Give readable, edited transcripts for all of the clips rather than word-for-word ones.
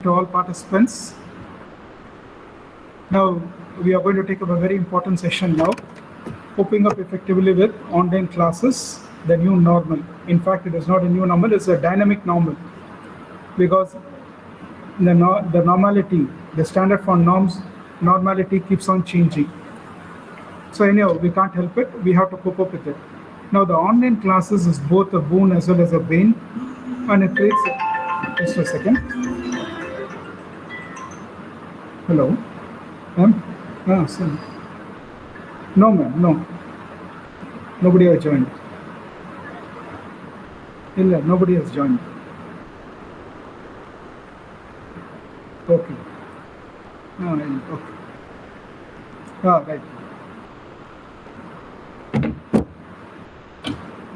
To all participants. Now we are going to take up a very important session now, coping up effectively with online classes, the new normal. In fact, it is not a new normal, it's a dynamic normal, because the normality, the standard for normality keeps on changing. So anyhow, we can't help it, we have to cope up with it. Now the online classes is both a boon as well as a bane, and it creates, just a second. Hello. Sir. No, ma'am, no. Nobody has joined. Nobody has joined. Okay. Okay. Right.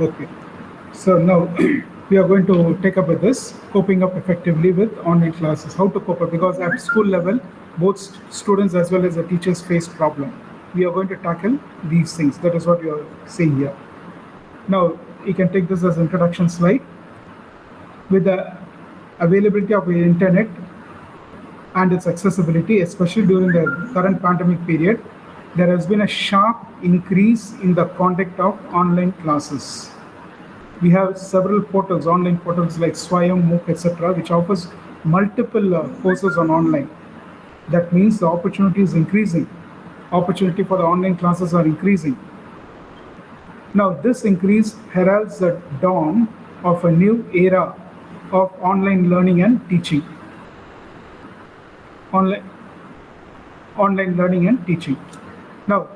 Okay. So now we are going to take up with this, coping up effectively with online classes. How to cope up, because at school level, both students as well as the teachers face problem. We are going to tackle these things. That is what we are saying here. Now, you can take this as introduction slide. With the availability of the internet and its accessibility, especially during the current pandemic period, there has been a sharp increase in the conduct of online classes. We have several portals, online portals like Swayam, MOOC, etc., which offers multiple courses on online. That means the opportunity is increasing. Opportunity for the online classes are increasing. Now, this increase heralds the dawn of a new era of online learning and teaching. Online learning and teaching. Now,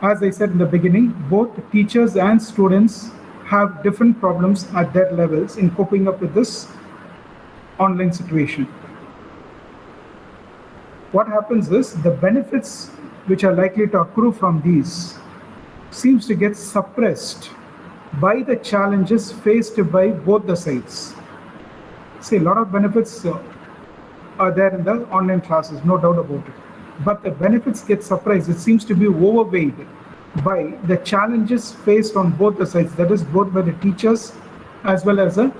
as I said in the beginning, both teachers and students have different problems at their levels in coping up with this online situation. What happens is the benefits which are likely to accrue from these seems to get suppressed by the challenges faced by both the sides. See, a lot of benefits are there in the online classes, no doubt about it. But the benefits get suppressed. It seems to be overweighed by the challenges faced on both the sides, that is both by the teachers as well as the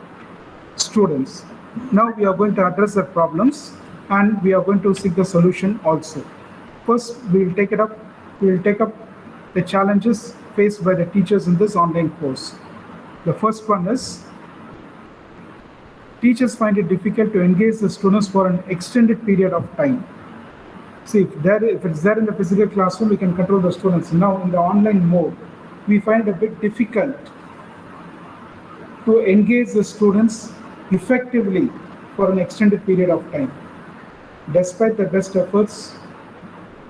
students. Now we are going to address the problems and we are going to seek the solution also. First, we will take up the challenges faced by the teachers in this online course. The first one is, teachers find it difficult to engage the students for an extended period of time. See, if it's there in the physical classroom, we can control the students. Now, in the online mode, we find it a bit difficult to engage the students effectively for an extended period of time. Despite the best efforts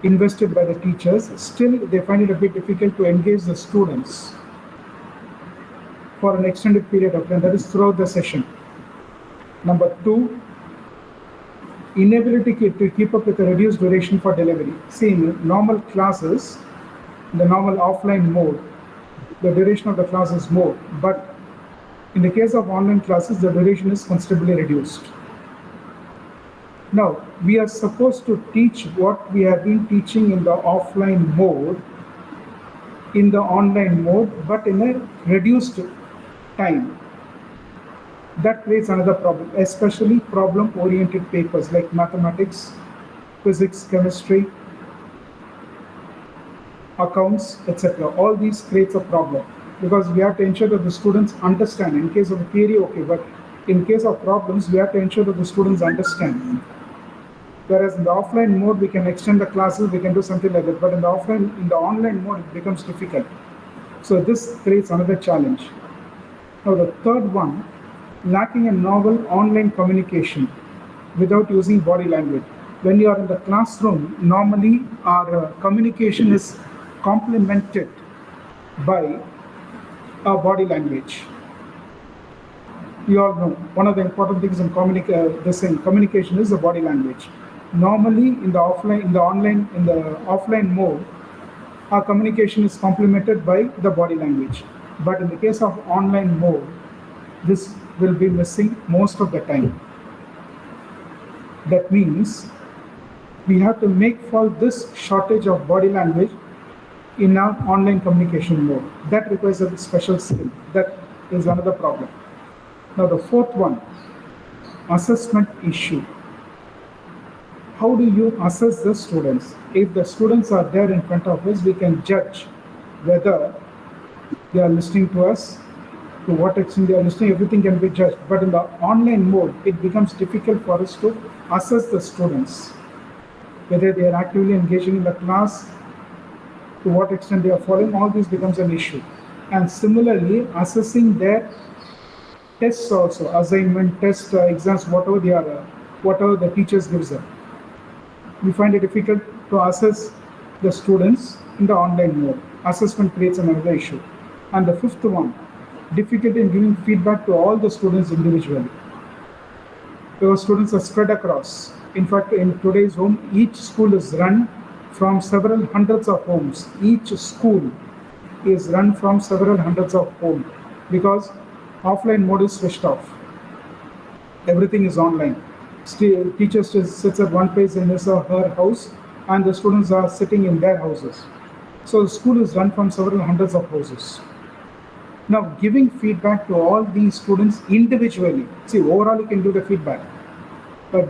invested by the teachers, still they find it a bit difficult to engage the students for an extended period of time, that is throughout the session. Number two, inability to keep up with the reduced duration for delivery. See, in normal classes, the normal offline mode, the duration of the class is more, but in the case of online classes, the duration is considerably reduced. Now, we are supposed to teach what we have been teaching in the offline mode, in the online mode, but in a reduced time. That creates another problem, especially problem-oriented papers like mathematics, physics, chemistry, accounts, etc. All these creates a problem because we have to ensure that the students understand. In case of theory, okay, but in case of problems, we have to ensure that the students understand. Whereas in the offline mode, we can extend the classes, we can do something like that. But in the online mode, it becomes difficult. So this creates another challenge. Now the third one, lacking a novel online communication without using body language. When you are in the classroom, normally our communication is complemented by our body language. You all know one of the important things in communication is the body language. Normally in the offline mode, our communication is complemented by the body language. But in the case of online mode, this will be missing most of the time. That means we have to make for this shortage of body language in our online communication mode. That requires a special skill. That is another problem. Now the fourth one, assessment issue. How do you assess the students? If the students are there in front of us, we can judge whether they are listening to us, to what extent they are listening, everything can be judged. But in the online mode, it becomes difficult for us to assess the students, whether they are actively engaging in the class, to what extent they are following, all this becomes an issue. And similarly, assessing their tests also, assignment, test, exams, whatever the teachers gives them. We find it difficult to assess the students in the online mode. Assessment creates another issue. And the fifth one, difficulty in giving feedback to all the students individually. Because students are spread across. In fact, in today's home, each school is run from several hundreds of homes. Each school is run from several hundreds of homes because offline mode is switched off. Everything is online. Teacher sits at one place in his or her house, and the students are sitting in their houses. So the school is run from several hundreds of houses. Now, giving feedback to all these students individually, see, overall you can do the feedback, but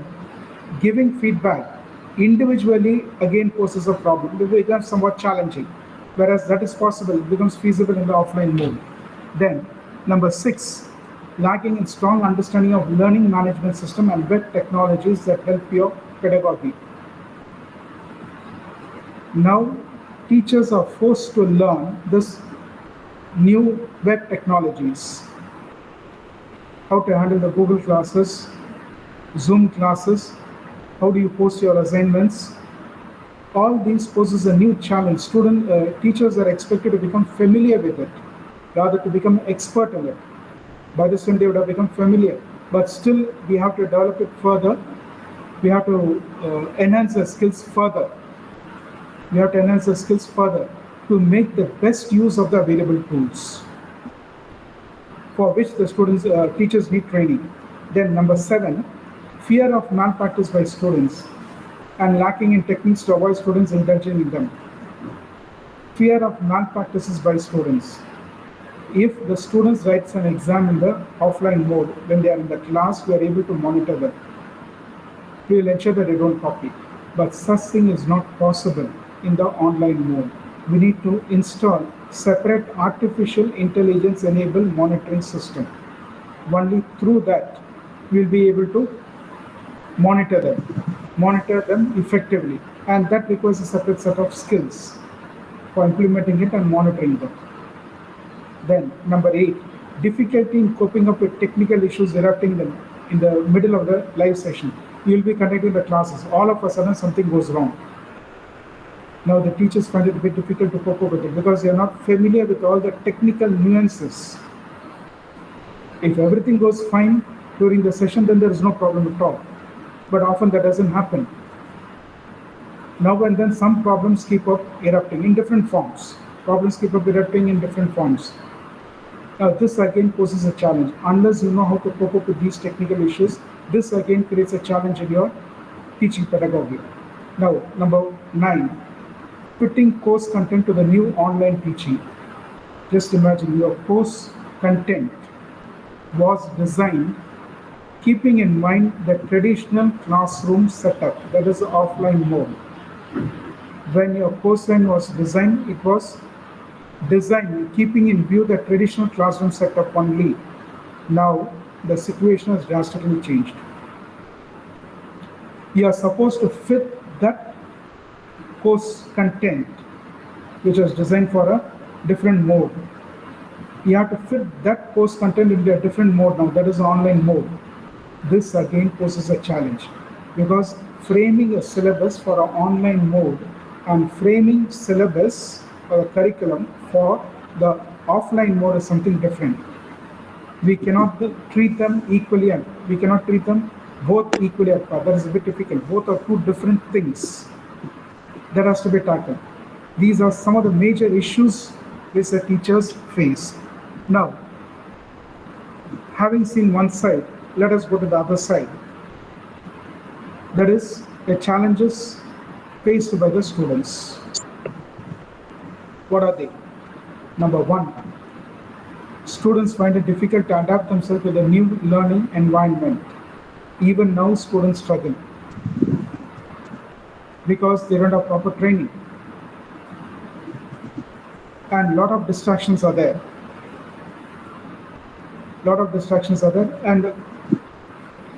giving feedback individually again poses a problem. It becomes somewhat challenging, whereas that is possible, it becomes feasible in the offline mode. Then, number 6, lacking in strong understanding of learning management system and web technologies that help your pedagogy. Now, teachers are forced to learn this new web technologies, how to handle the Google classes, Zoom classes, how do you post your assignments. All these poses a new challenge. Teachers are expected to become familiar with it, rather to become expert in it. By this time they would have become familiar, but still we have to develop it further. We have to enhance the skills further. We have to enhance the skills further to make the best use of the available tools, for which the teachers need training. Then number 7, fear of malpractice by students and lacking in techniques to avoid students indulging in them. Fear of malpractices by students. If the students writes an exam in the offline mode, when they are in the class, we are able to monitor them. We will ensure that they don't copy. But such thing is not possible in the online mode. We need to install separate artificial intelligence enabled monitoring system. Only through that we will be able to monitor them effectively, and that requires a separate set of skills for implementing it and monitoring them. Then number 8, difficulty in coping up with technical issues erupting in the middle of the live session. You will be conducting the classes, all of a sudden something goes wrong. Now the teachers find it a bit difficult to cope up with it because they are not familiar with all the technical nuances. If everything goes fine during the session, then there is no problem at all. But often that doesn't happen. Now and then some problems keep up erupting in different forms. Now this again poses a challenge. Unless you know how to cope up with these technical issues, this again creates a challenge in your teaching pedagogy. Now, number 9, fitting course content to the new online teaching. Just imagine your course content was designed keeping in mind the traditional classroom setup, that is the offline mode. When your course line was designed, it was designed keeping in view the traditional classroom setup only. Now the situation has drastically changed. You are supposed to fit that course content which was designed for a different mode. You have to fit that course content into a different mode now, that is online mode. This again poses a challenge because framing a syllabus for an online mode and framing syllabus or a curriculum for the offline mode is something different. We cannot treat them equally, and we cannot treat them both equally apart. That is a bit difficult. Both are two different things that has to be tackled. These are some of the major issues which the teachers face. Now, having seen one side, let us go to the other side. That is the challenges faced by the students. What are they? Number 1, students find it difficult to adapt themselves to the new learning environment. Even now, students struggle because they don't have proper training, and lot of distractions are there. Lot of distractions are there,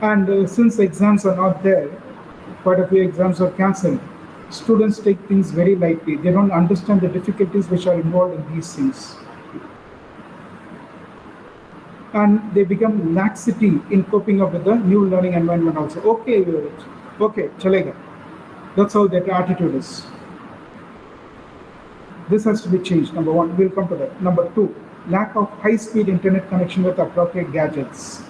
and since exams are not there, quite a few exams are cancelled. Students take things very lightly. They don't understand the difficulties which are involved in these things, and they become laxity in coping up with the new learning environment also. Okay, chalega. That's how their attitude is. This has to be changed. Number one, we'll come to that. Number two, lack of high-speed internet connection with appropriate gadgets.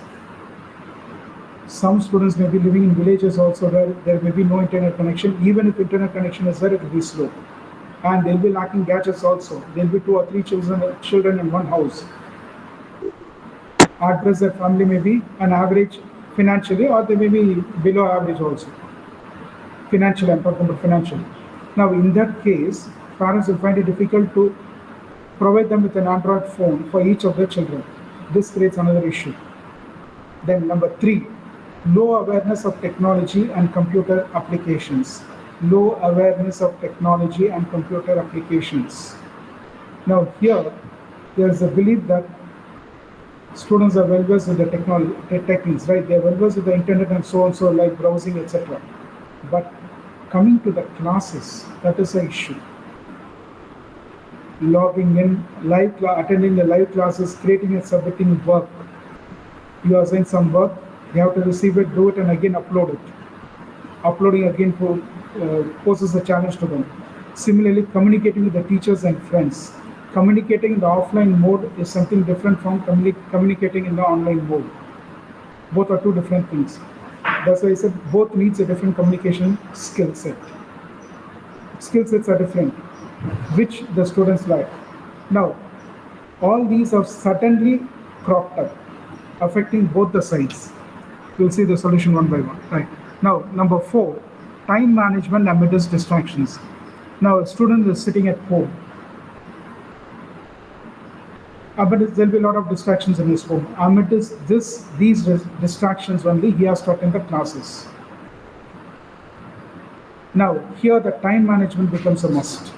Some students may be living in villages also where there may be no internet connection. Even if internet connection is there, it will be slow. And they'll be lacking gadgets also. There'll be 2 or 3 children in one house. At best, their family may be an average financially, or they may be below average also. Financially, I'm talking about financially. Now, in that case, parents will find it difficult to provide them with an Android phone for each of their children. This creates another issue. Then number three, low awareness of technology and computer applications. Low awareness of technology and computer applications. Now here, there's a belief that students are well versed with the technology, techniques, right? They're well versed with the internet and so on, so like browsing, etc. But coming to the classes, that is the issue. Logging in, attending the live classes, creating and submitting work. You assign some work, you have to receive it, do it, and again upload it. Uploading again poses a challenge to them. Similarly, communicating with the teachers and friends. Communicating in the offline mode is something different from communicating in the online mode. Both are two different things. That's why I said both needs a different communication skill set. Skill sets are different, which the students lack. Now, all these have suddenly cropped up, affecting both the sides. We'll see the solution one by one. Right. Now, number 4, time management amidst distractions. Now, a student is sitting at home. But there'll be a lot of distractions in his home. Amidst these distractions only, he has to attend the classes. Now, here the time management becomes a must.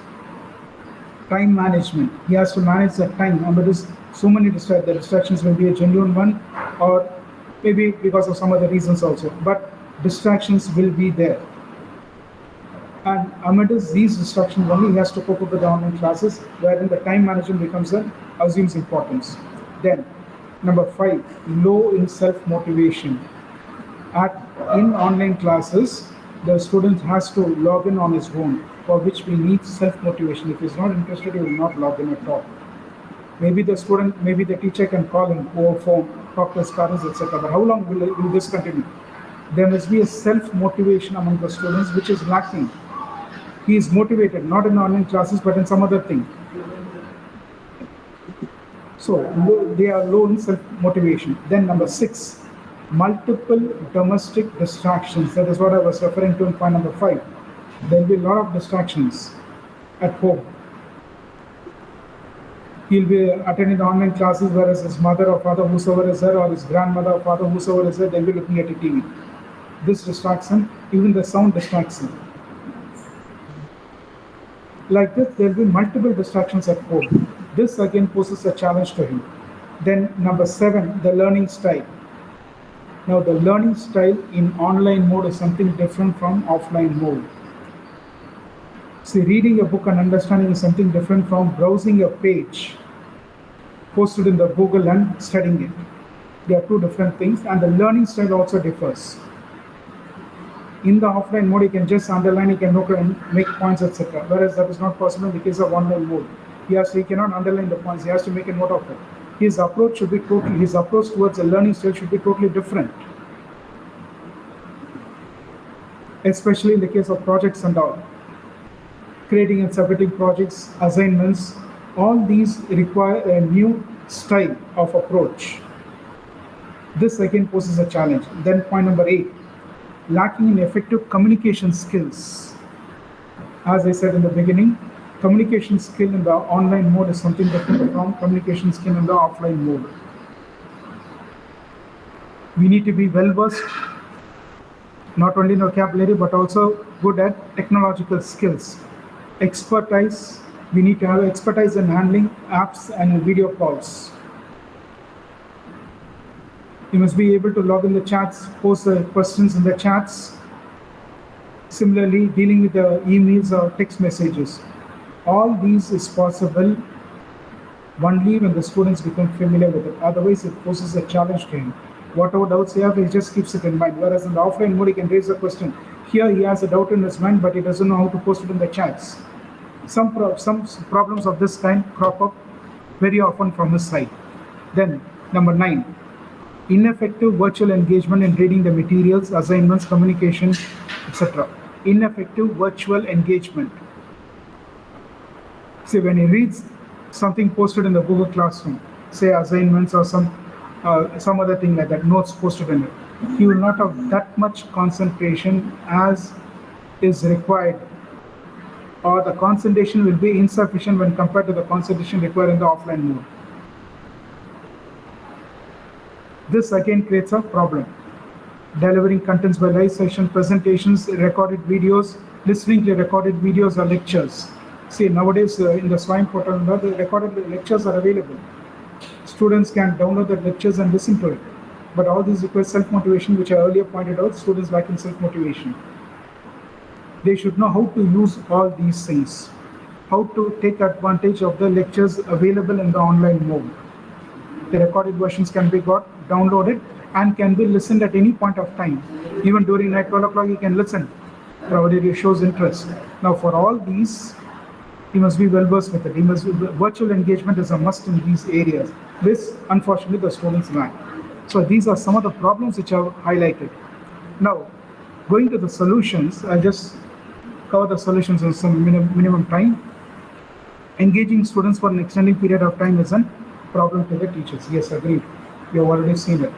Time management. He has to manage the time. Amidst so many distractions may be a genuine one, or maybe because of some other reasons also. But distractions will be there. And amidst these distractions only, he has to cope up with the online classes, wherein the time management assumes importance. Then, number 5, low in self-motivation. In online classes, the student has to log in on his own, for which we need self-motivation. If he's not interested, he will not log in at all. Maybe the teacher can call him over phone, talk to his parents, etc. But how long will this continue? There must be a self-motivation among the students, which is lacking. He is motivated, not in online classes, but in some other thing. So they are low in self-motivation. Then number 6, multiple domestic distractions. That is what I was referring to in point number 5. There will be a lot of distractions at home. He'll be attending the online classes, whereas his mother or father, whosoever is there, or his grandmother or father, whosoever is there, they'll be looking at the TV. This distracts him. Even the sound distracts him. Like this, there will be multiple distractions at home. This again poses a challenge to him. Then number 7, the learning style. Now the learning style in online mode is something different from offline mode. See, reading a book and understanding is something different from browsing a page posted in the Google and studying it. They are two different things, and the learning style also differs. In the offline mode, you can just underline, you can make points, etc. Whereas that is not possible in the case of online mode. He cannot underline the points. He has to make a note of it. His approach towards the learning style should be totally different. Especially in the case of projects and all. Creating and submitting projects, assignments, all these require a new style of approach. This again poses a challenge. Then point number 8, lacking in effective communication skills. As I said in the beginning, communication skill in the online mode is something different from communication skill in the offline mode. We need to be well versed not only in vocabulary but also good at technological skills. Expertise, we need to have expertise in handling apps and video calls. You must be able to log in the chats, post the questions in the chats. Similarly, dealing with the emails or text messages. All these is possible only when the students become familiar with it. Otherwise, it poses a challenge to him. Whatever doubts he has, he just keeps it in mind. Whereas in the offline mode, he can raise a question. Here, he has a doubt in his mind, but he doesn't know how to post it in the chats. Some problems of this kind crop up very often from his side. Then, number 9, ineffective virtual engagement in reading the materials, assignments, communication, etc. Ineffective virtual engagement. See, when he reads something posted in the Google Classroom, say assignments or some other thing like that, notes posted in it, he will not have that much concentration as is required, or the concentration will be insufficient when compared to the concentration required in the offline mode. This again creates a problem. Delivering contents by live session, presentations, recorded videos, listening to recorded videos or lectures. See, nowadays in the Swine portal, the recorded lectures are available. Students can download the lectures and listen to it. But all these require self-motivation, which I earlier pointed out, students lacking self-motivation. They should know how to use all these things, how to take advantage of the lectures available in the online mode. The recorded versions can be downloaded and can be listened at any point of time. Even during night 12 o'clock, you can listen, provided it shows interest. Now, for all these, he must be well versed with it. Virtual engagement is a must in these areas. This, unfortunately, the students lack. So these are some of the problems which I've highlighted. Now, going to the solutions, I'll just cover the solutions in some minimum time. Engaging students for an extended period of time is a problem to the teachers. Yes, agreed. You have already seen it.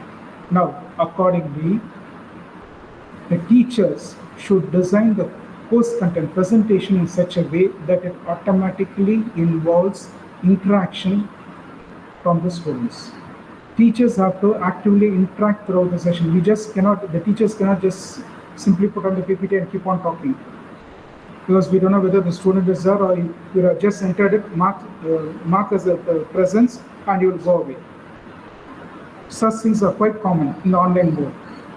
Now, accordingly, the teachers should design the course content presentation in such a way that it automatically involves interaction from the students. Teachers have to actively interact throughout the session. The teachers cannot just simply put on the PPT and keep on talking, because we don't know whether the student is there or you have just entered it, mark as a presence, and you will go away. Such things are quite common in the online mode.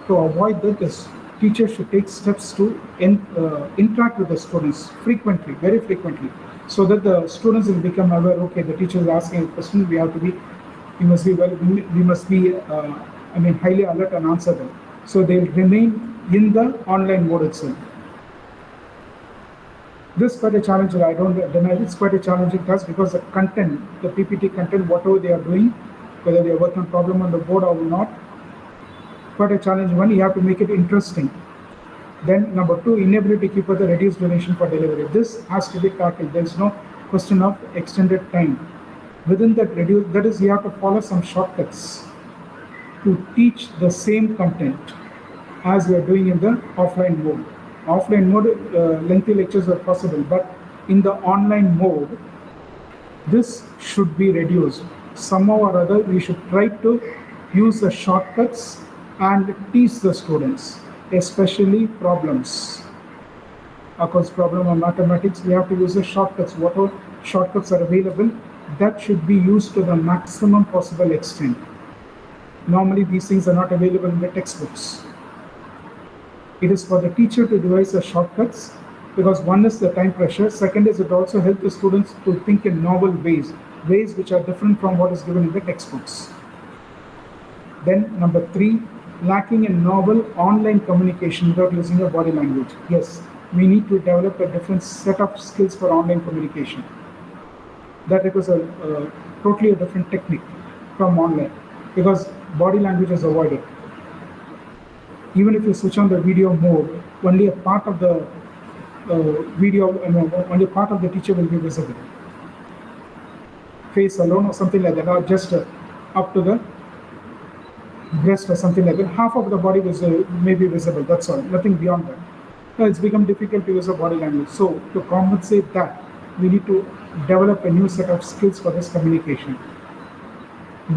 To avoid that, teachers should take steps to interact with the students frequently, very frequently, so that the students will become aware. Okay, the teacher is asking a question. We must be highly alert and answer them. So they will remain in the online mode itself. This is quite a challenge. I don't deny it's quite a challenging task, because the content, the PPT content, whatever they are doing, whether they are working on problem on the board or not, quite a challenge one. You have to make it interesting. Then number 2, inability to keep up the reduced duration for delivery. This has to be tackled. There is no question of extended time. Within that that is, you have to follow some shortcuts to teach the same content as we are doing in the offline mode. Offline mode, lengthy lectures are possible, but in the online mode, this should be reduced. Somehow or other, we should try to use the shortcuts and teach the students, especially problems. Of course, problem or mathematics, we have to use the shortcuts. Whatever shortcuts are available, that should be used to the maximum possible extent. Normally, these things are not available in the textbooks. It is for the teacher to devise the shortcuts, because one is the time pressure, second is it also helps the students to think in novel ways which are different from what is given in the textbooks. Then number 3, lacking in novel online communication without using your body language. Yes, we need to develop a different set of skills for online communication. That requires a totally different technique from online, because body language is avoided. Even if you switch on the video mode, only a part of the only part of the teacher will be visible. Face alone or something like that, or just up to the breast or something like that. Half of the body may be visible, that's all, nothing beyond that. Now it's become difficult to use a body language. So to compensate that, we need to develop a new set of skills for this communication.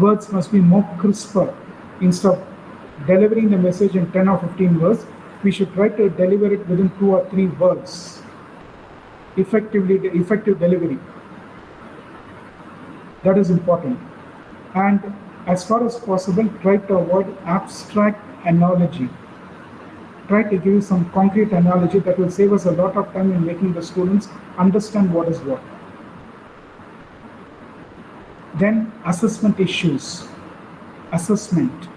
Words must be more crisper. Instead of delivering the message in 10 or 15 words, we should try to deliver it within 2 or 3 words. Effective delivery. That is important. And as far as possible, try to avoid abstract analogy. Try to give some concrete analogy that will save us a lot of time in making the students understand what is what. Then assessment issues. Assessment.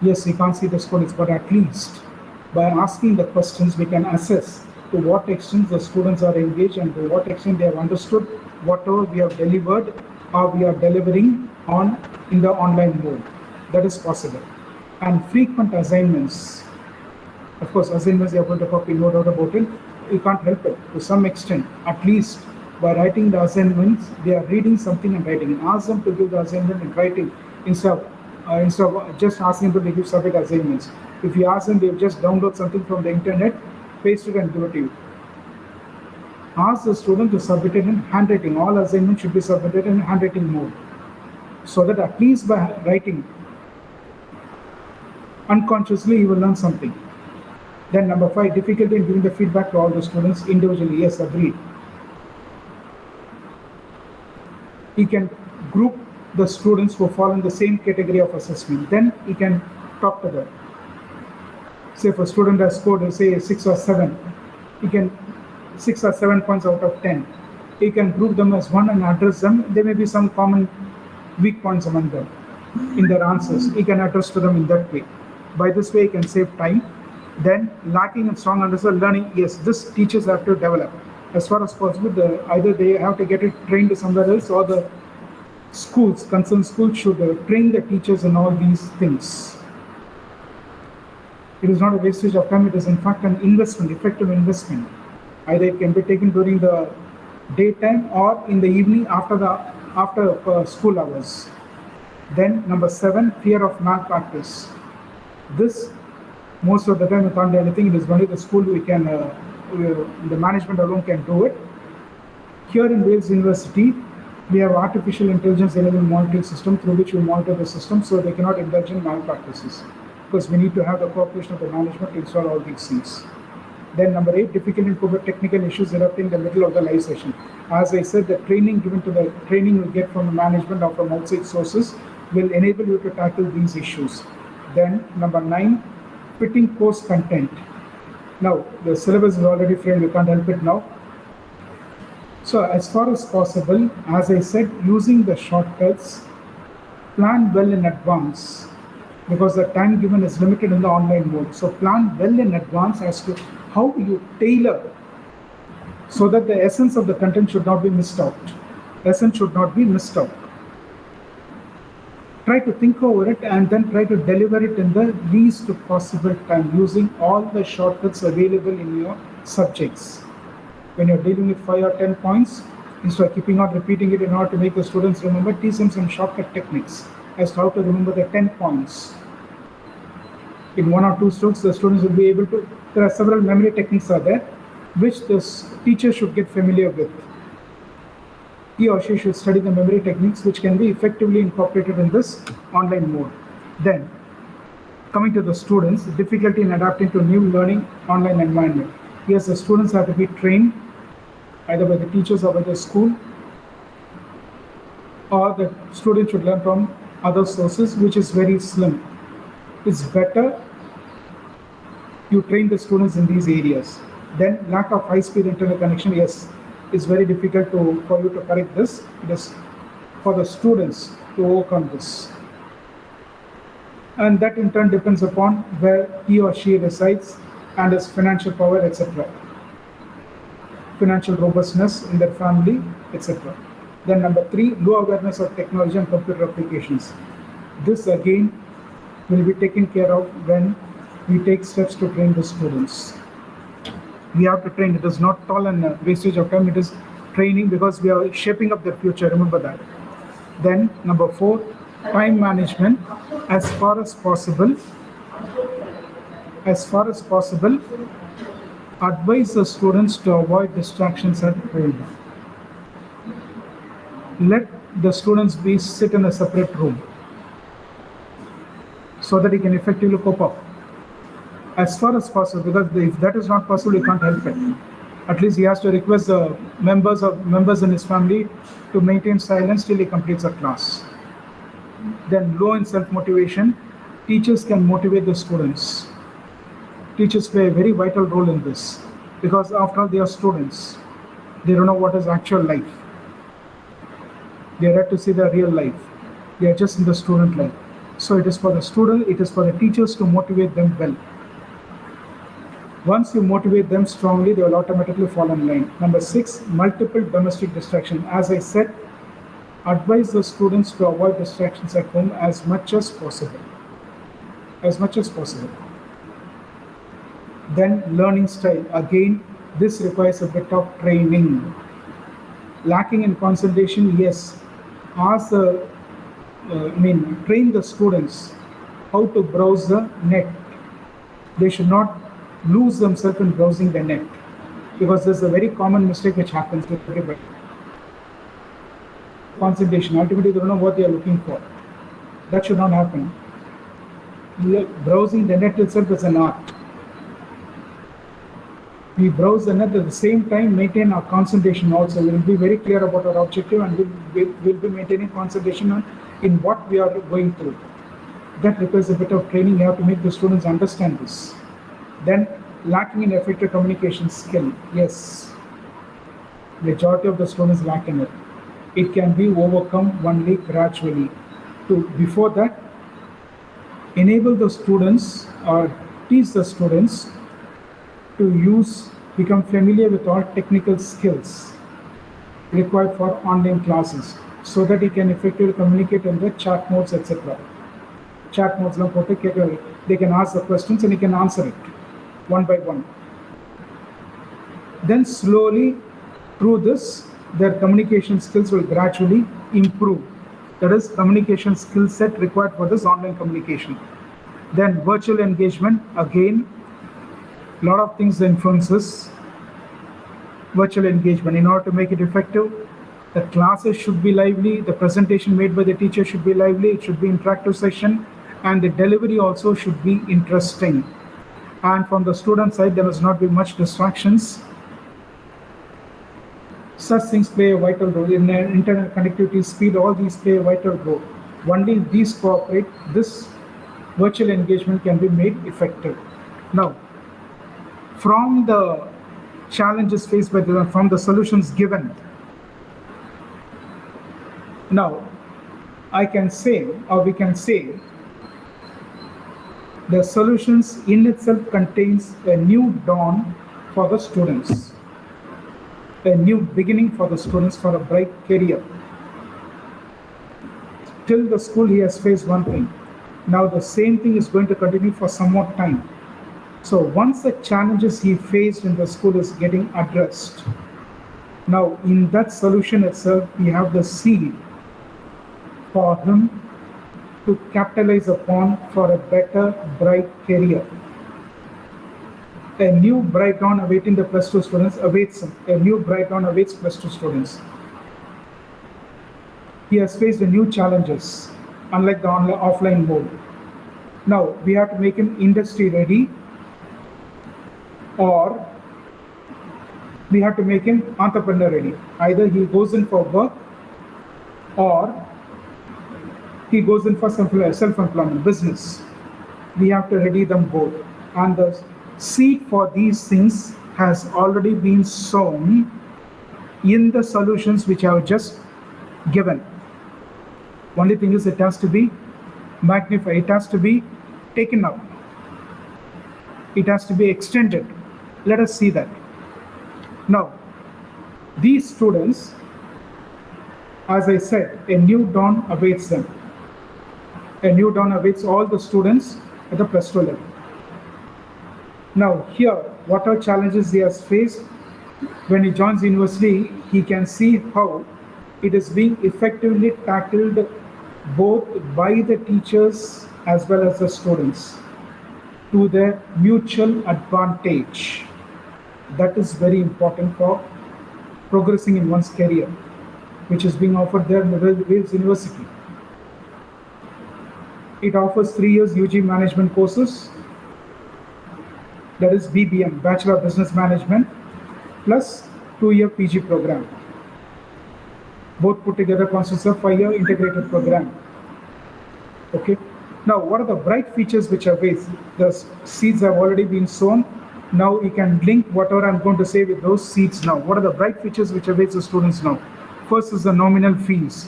Yes, we can't see the students, but at least by asking the questions, we can assess to what extent the students are engaged and to what extent they have understood whatever we have delivered or we are delivering on in the online mode. That is possible. And frequent assignments. Of course, assignments they are going to copy, no doubt about it. You can't help it. To some extent, at least by writing the assignments, they are reading something and writing. Ask them to give the assignment in writing instead of just asking them to give separate assignments. If you ask them, they'll just download something from the internet, paste it and give it to you. Ask the student to submit it in handwriting. All assignments should be submitted in handwriting mode, so that at least by writing, unconsciously you will learn something. Then number 5, difficulty in giving the feedback to all the students individually. Yes, agreed. You can group the students who fall in the same category of assessment. Then you can talk to them. Say if a student has scored, say 6 or 7, you can 6 or 7 points out of 10. You can group them as one and address them. There may be some common weak points among them in their answers. You can address to them in that way. By this way, you can save time. Then lacking in strong understanding learning, yes, this teachers have to develop. As far as possible, either they have to get it trained somewhere else, or the schools, concerned schools should train the teachers in all these things. It is not a wastage of time, it is in fact an investment, effective investment. Either it can be taken during the daytime or in the evening after school hours. Then number 7, fear of malpractice. This, most of the time we can't do anything. It is only the school we can, the management alone can do it. Here in Wales University, we have artificial intelligence enabled monitoring system through which we monitor the system so they cannot indulge in malpractices, because we need to have the cooperation of the management to install all these things. Then number 8, difficult and cover technical issues erupting in the middle of the live session. As I said, the training you get from the management or from outside sources will enable you to tackle these issues. Then number 9, fitting course content. Now the syllabus is already framed, you can't help it now. So as far as possible, as I said, using the shortcuts, plan well in advance, because the time given is limited in the online mode. So plan well in advance as to how you tailor so that the essence of the content should not be missed out. Essence should not be missed out. Try to think over it and then try to deliver it in the least possible time using all the shortcuts available in your subjects. When you're dealing with 5 or 10 points, instead of keeping on repeating it in order to make the students remember, teach them some shortcut techniques as to how to remember the 10 points. In 1 or 2 strokes, the students will be able to, there are several memory techniques are there, which the teacher should get familiar with. He or she should study the memory techniques which can be effectively incorporated in this online mode. Then, coming to the students, difficulty in adapting to new learning online environment. Yes, the students have to be trained either by the teachers or by the school, or the student should learn from other sources, which is very slim. It's better you train the students in these areas. Then lack of high-speed internet connection, yes, it's very difficult for you to correct this. It is for the students to overcome this. And that in turn depends upon where he or she resides and his financial power, etc. Financial robustness in their family, etc. Then number 3, low awareness of technology and computer applications. This again will be taken care of when we take steps to train the students. We have to train. It is not all a wastage of time. It is training because we are shaping up their future. Remember that. Then number 4, time management. As far as possible, advise the students to avoid distractions at home. Let the students sit in a separate room so that he can effectively cope up. as far as possible, because if that is not possible, you can't help it. At least he has to request the members in his family to maintain silence till he completes a class. Then low in self-motivation, teachers can motivate the students. Teachers play a very vital role in this because after all they are students. They don't know what is actual life. They are yet to see the real life. They are just in the student life. So it is for the student, it is for the teachers to motivate them well. Once you motivate them strongly, they will automatically fall in line. Number 6, multiple domestic distraction. As I said, advise the students to avoid distractions at home as much as possible. As much as possible. Then learning style. Again, this requires a bit of training. Lacking in concentration, yes. Train the students how to browse the net. They should not lose themselves in browsing the net, because there's a very common mistake which happens with everybody. Concentration, ultimately they don't know what they are looking for. That should not happen. Browsing the net itself is an art. We browse the net at the same time, maintain our concentration also. We will be very clear about our objective, and we'll be maintaining concentration in what we are going through. That requires a bit of training. You have to make the students understand this. Then lacking in effective communication skill. Yes, majority of the students lack in it. It can be overcome only gradually. Before that, enable the students or teach the students to become familiar with all technical skills required for online classes, so that he can effectively communicate in the chat modes, etc. Chat modes, they can ask the questions and he can answer it one by one. Then slowly, through this, their communication skills will gradually improve. That is communication skill set required for this online communication. Then virtual engagement, again, a lot of things influences virtual engagement. In order to make it effective, the classes should be lively, the presentation made by the teacher should be lively, it should be interactive session, and the delivery also should be interesting. And from the student side, there must not be much distractions. Such things play a vital role. In internet connectivity, speed, all these play a vital role. Only if these cooperate, this virtual engagement can be made effective. Now, from the challenges faced from the solutions given, now I can say, or we can say, the solutions in itself contains a new dawn for the students, a new beginning for the students for a bright career. Till the school he has faced one thing. Now the same thing is going to continue for some more time. So once the challenges he faced in the school is getting addressed, now in that solution itself, we have the seed for him to capitalize upon for a better, bright career. A new bright dawn awaiting the plus 2 students awaits him. A new bright dawn awaits plus 2 students. He has faced the new challenges, unlike the offline mode. Now we have to make him industry ready, or we have to make him entrepreneur ready. Either he goes in for work, or he goes in for self-employment, business. We have to ready them both. And the seed for these things has already been sown in the solutions which I have just given. Only thing is, it has to be magnified, it has to be taken up, it has to be extended. Let us see that. Now, these students, as I said, a new dawn awaits them. A new dawn awaits all the students at the plus 2 level. Now here, what are challenges he has faced? When he joins university, he can see how it is being effectively tackled both by the teachers as well as the students to their mutual advantage. That is very important for progressing in one's career, which is being offered there in the Wales University. It offers 3 years UG management courses, that is BBM, Bachelor of Business Management, plus 2-year PG program. Both put together constitutes a 5-year integrated program. Okay. Now, what are the bright features which are ways? The seeds have already been sown. Now you can link whatever I'm going to say with those seeds now. What are the bright features which awaits the students now? First is the nominal fees,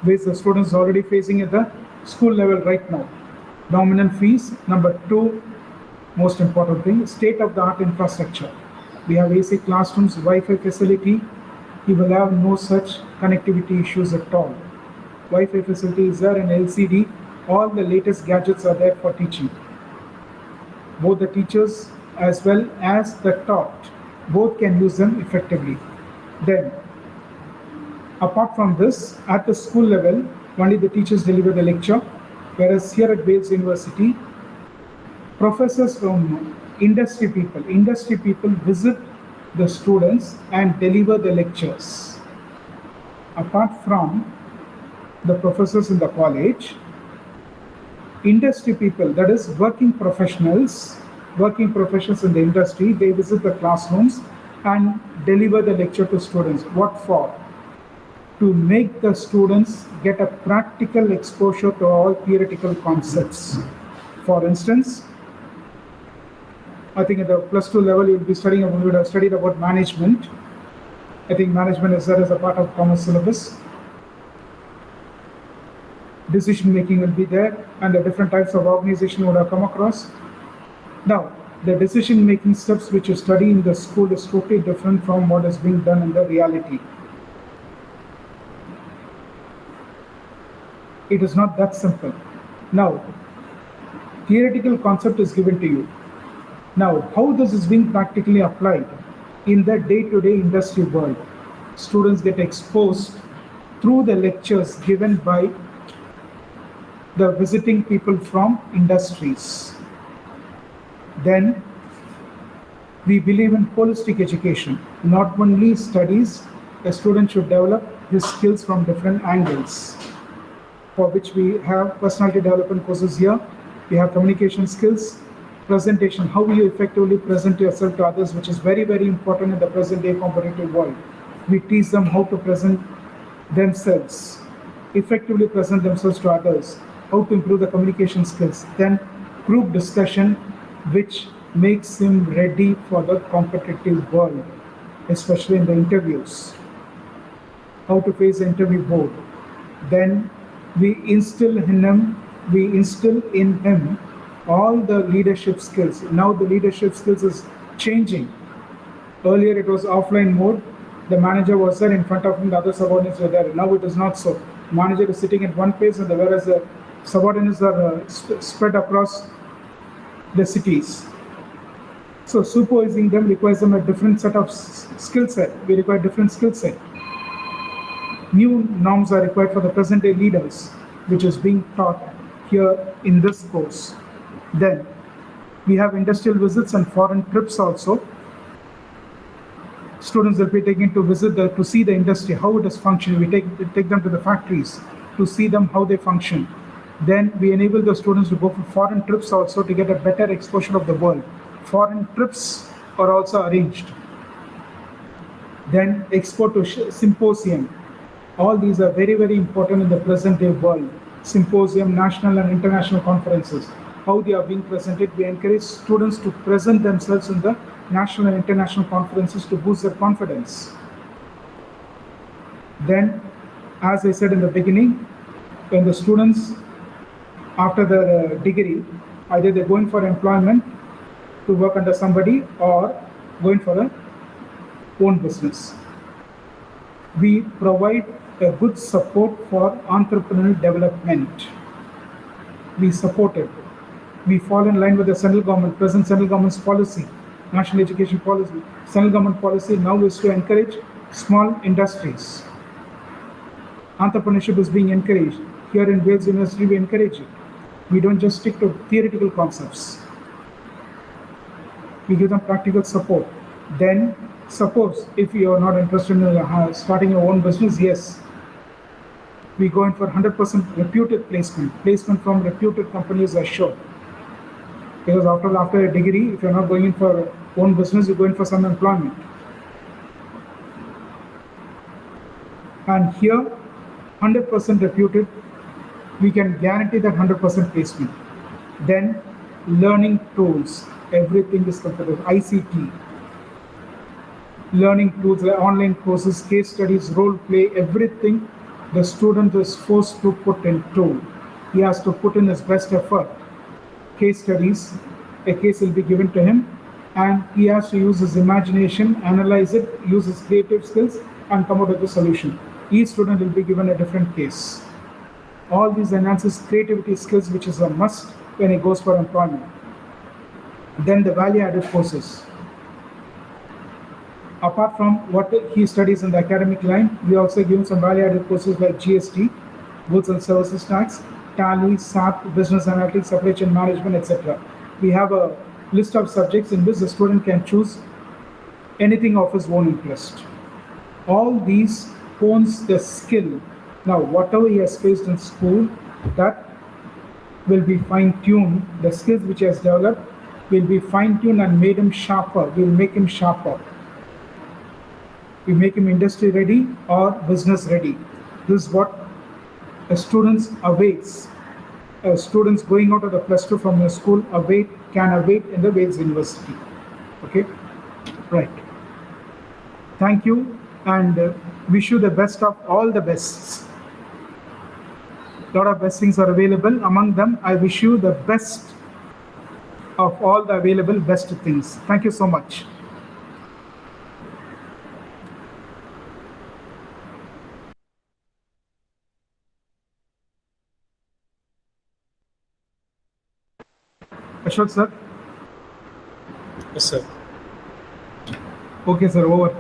which the students are already facing at the school level right now. Nominal fees. Number 2, most important thing, state-of-the-art infrastructure. We have AC classrooms, Wi-Fi facility. You will have no such connectivity issues at all. Wi-Fi facility is there, and LCD. All the latest gadgets are there for teaching. Both the teachers as well as the taught, both can use them effectively. Then, apart from this, at the school level, only the teachers deliver the lecture, whereas here at Wales University, professors from industry people visit the students and deliver the lectures. Apart from the professors in the college, industry people, that is working professionals in the industry, they visit the classrooms and deliver the lecture to students. What for? To make the students get a practical exposure to all theoretical concepts. For instance, I think at the +2 level you would have studied about management. I think management is there as a part of commerce syllabus. Decision making will be there, and the different types of organization would have come across. Now, the decision making steps which you study in the school is totally different from what is being done in the reality. It is not that simple. Now, theoretical concept is given to you. Now, how this is being practically applied in the day-to-day industry world? Students get exposed through the lectures given by the visiting people from industries. Then, we believe in holistic education. Not only studies, a student should develop his skills from different angles, for which we have personality development courses here. We have communication skills, presentation, how you effectively present yourself to others, which is very, very important in the present day competitive world. We teach them how to present themselves, effectively present themselves to others, how to improve the communication skills. Then group discussion, which makes him ready for the competitive world, especially in the interviews, how to face the interview board. Then we instill in him all the leadership skills. Now the leadership skills is changing. Earlier it was offline mode. The manager was there in front of him, the other subordinates were there. Now it is not so. Manager is sitting at one place, and whereas the subordinates are spread across the cities. So supervising them requires them a different set of skill set. We require different skill set. New norms are required for the present day leaders, which is being taught here in this course. Then we have industrial visits and foreign trips also. Students will be taken to see the industry, how it is functioning. We take them to the factories to see them how they function. Then we enable the students to go for foreign trips also to get a better exposure of the world. Foreign trips are also arranged. Then export to symposium. All these are very, very important in the present day world. Symposium, national and international conferences. How they are being presented. We encourage students to present themselves in the national and international conferences to boost their confidence. Then, as I said in the beginning, when the students, after their degree, either they're going for employment to work under somebody or going for a own business. We provide a good support for entrepreneurial development. We support it. We fall in line with the present central government's policy, national education policy. Central government policy now is to encourage small industries. Entrepreneurship is being encouraged. Here in Wales University, we encourage it. We don't just stick to theoretical concepts. We give them practical support. Then, suppose if you are not interested in starting your own business, yes, we go in for 100% reputed placement. Placement from reputed companies are sure. Because after a degree, if you're not going in for own business, you're going for some employment. And here, 100% reputed, we can guarantee that 100% placement. Then learning tools, everything is computer, ICT, learning tools, like online courses, case studies, role play, everything the student is forced to put into. He has to put in his best effort. Case studies, a case will be given to him, and he has to use his imagination, analyze it, use his creative skills, and come out with a solution. Each student will be given a different case. All these enhances creativity skills, which is a must when he goes for employment. Then the value-added courses. Apart from what he studies in the academic line, we also give him some value-added courses like GST, Goods and Services Tax, Tally, SAP, Business Analytics, Supply Chain Management, etc. We have a list of subjects in which the student can choose anything of his own interest. All these hones the skill. Now, whatever he has faced in school, that will be fine-tuned. The skills which he has developed will be fine-tuned and made him sharper. We'll make him sharper. We make him industry ready or business ready. This is what a student awaits. Students going out of the +2 from the school can await in the Wales University. Okay, right. Thank you, and wish you the best of all the bests. A lot of best things are available. Among them, I wish you the best of all the available best things. Thank you so much. Ashok sir? Yes, sir. Okay, sir, over.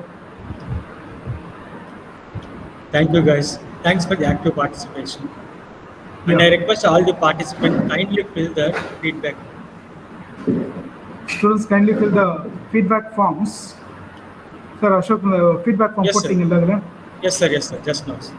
Thank you, guys. Thanks for the active participation. And I request all the participants kindly fill the feedback. Students kindly fill the feedback forms. Sir, Ashok, feedback form Yes, sir. putting in. Yes, sir. Yes, sir. Just now, sir.